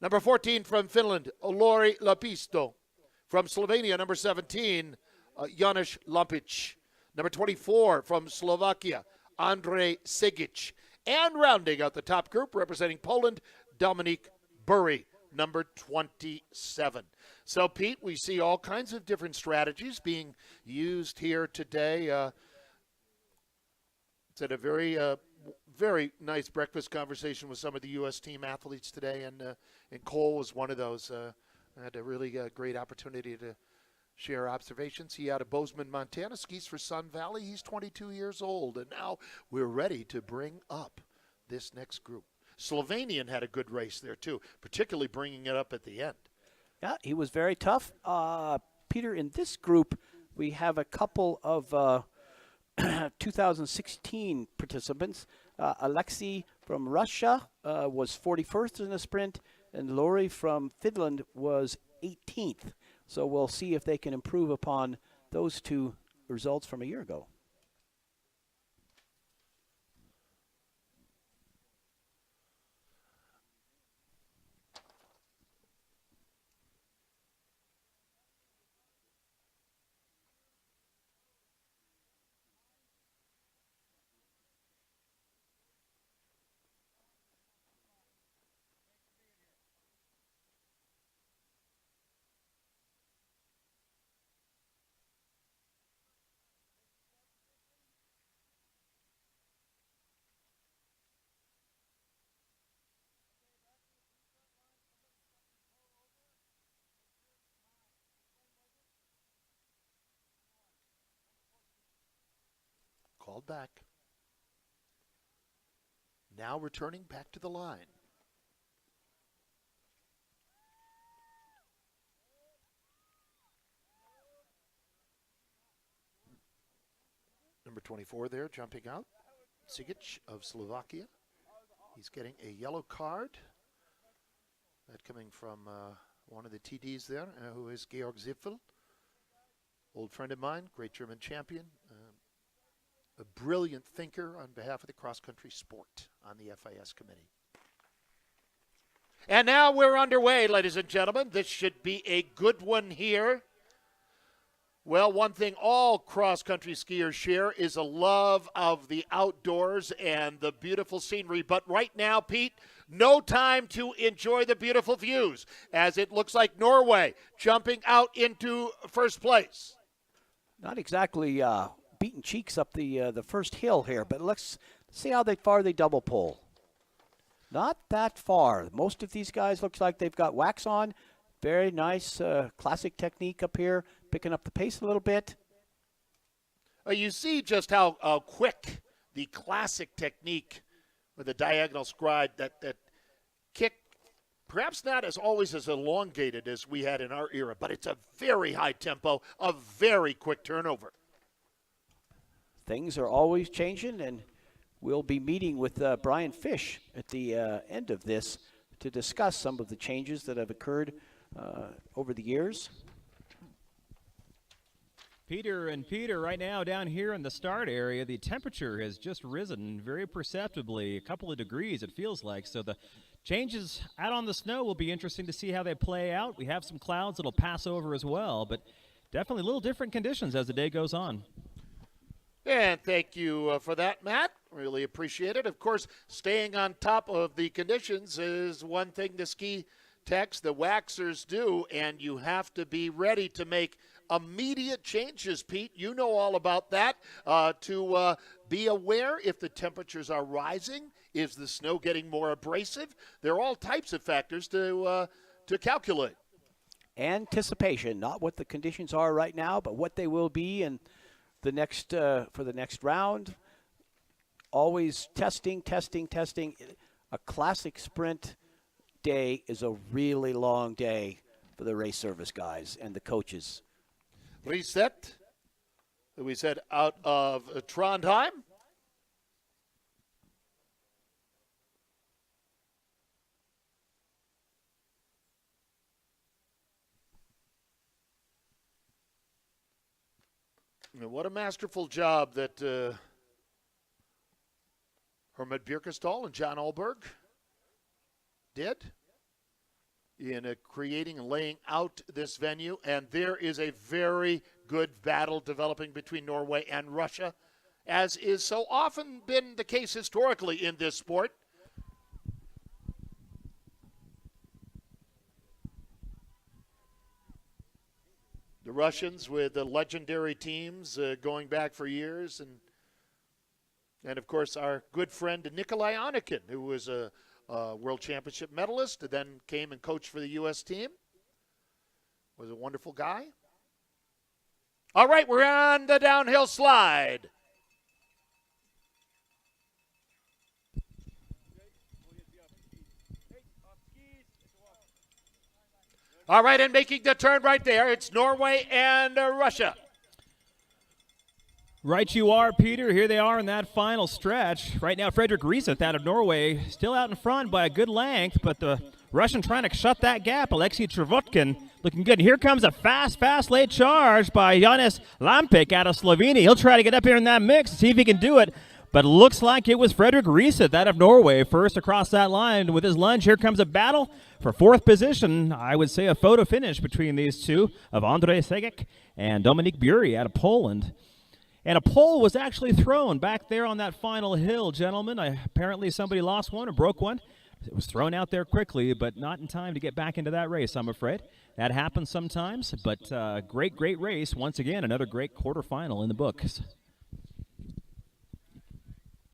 Number 14 from Finland, Olori Lapisto. From Slovenia, number 17, Janusz Lampic. Number 24 from Slovakia, Andrej Segic. And rounding out the top group, representing Poland, Dominik Burry, number 27. So, Pete, we see all kinds of different strategies being used here today. It's at a very nice breakfast conversation with some of the U.S. team athletes today, and Cole was one of those. I had a really great opportunity to share observations. He out of Bozeman, Montana, skis for Sun Valley. He's 22 years old, and now we're ready to bring up this next group. Slovenian had a good race there, too, particularly bringing it up at the end. Yeah, he was very tough. Peter, in this group, we have a couple of 2016 participants. Alexei from Russia was 41st in the sprint, and Lori from Finland was 18th. So we'll see if they can improve upon those two results from a year ago. Called back. Now returning back to the line. Number 24 there, jumping out. Sigic of Slovakia. He's getting a yellow card. That coming from one of the TDs there, who is Georg Ziffel. Old friend of mine, great German champion. A brilliant thinker on behalf of the cross-country sport on the FIS committee. And now we're underway, ladies and gentlemen. This should be a good one here. Well, one thing all cross-country skiers share is a love of the outdoors and the beautiful scenery. But right now, Pete, no time to enjoy the beautiful views, as it looks like Norway jumping out into first place. Not exactly beating cheeks up the first hill here, but let's see how far they double pull. Not that far. Most of these guys looks like they've got wax on. Very nice classic technique up here, picking up the pace a little bit. You see just how quick the classic technique with the diagonal stride, that kick, perhaps not as always as elongated as we had in our era, but it's a very high tempo, a very quick turnover. Things are always changing, and we'll be meeting with Brian Fish at the end of this to discuss some of the changes that have occurred over the years. Peter, right now down here in the start area, the temperature has just risen very perceptibly, a couple of degrees it feels like. So the changes out on the snow will be interesting to see how they play out. We have some clouds that'll pass over as well, but definitely a little different conditions as the day goes on. And thank you for that, Matt. Really appreciate it. Of course, staying on top of the conditions is one thing the ski techs, the waxers do, and you have to be ready to make immediate changes, Pete. You know all about that. To be aware if the temperatures are rising, is the snow getting more abrasive? There are all types of factors to calculate. Anticipation, not what the conditions are right now, but what they will be in the next for the next round. Always testing. A classic sprint day is a really long day for the race service guys and the coaches. Reset, we said, out of Trondheim. And what a masterful job that Hermod Bjerkestad and John Ahlberg did. in creating and laying out this venue. And there is a very good battle developing between Norway and Russia, as is so often been the case historically in this sport. The Russians with the legendary teams going back for years, and of course our good friend Nikolai Onikin, who was a World Championship medalist, then came and coached for the U.S. team. Was a wonderful guy. All right, we're on the downhill slide. All right, and making the turn right there, it's Norway and Russia. Right you are, Peter. Here they are in that final stretch. Right now, Fredrik Rieseth out of Norway still out in front by a good length, but the Russian trying to shut that gap. Alexei Trevotkin looking good. And here comes a fast late charge by Janez Lampik out of Slovenia. He'll try to get up here in that mix, see if he can do it. But it looks like it was Fredrik Rieseth out of Norway first across that line with his lunge. Here comes a battle for fourth position. I would say a photo finish between these two of Andrzej Segek and Dominik Bury out of Poland. And a pole was actually thrown back there on that final hill, gentlemen. Apparently somebody lost one or broke one. It was thrown out there quickly, but not in time to get back into that race, I'm afraid. That happens sometimes, but great race. Once again, another great quarterfinal in the books.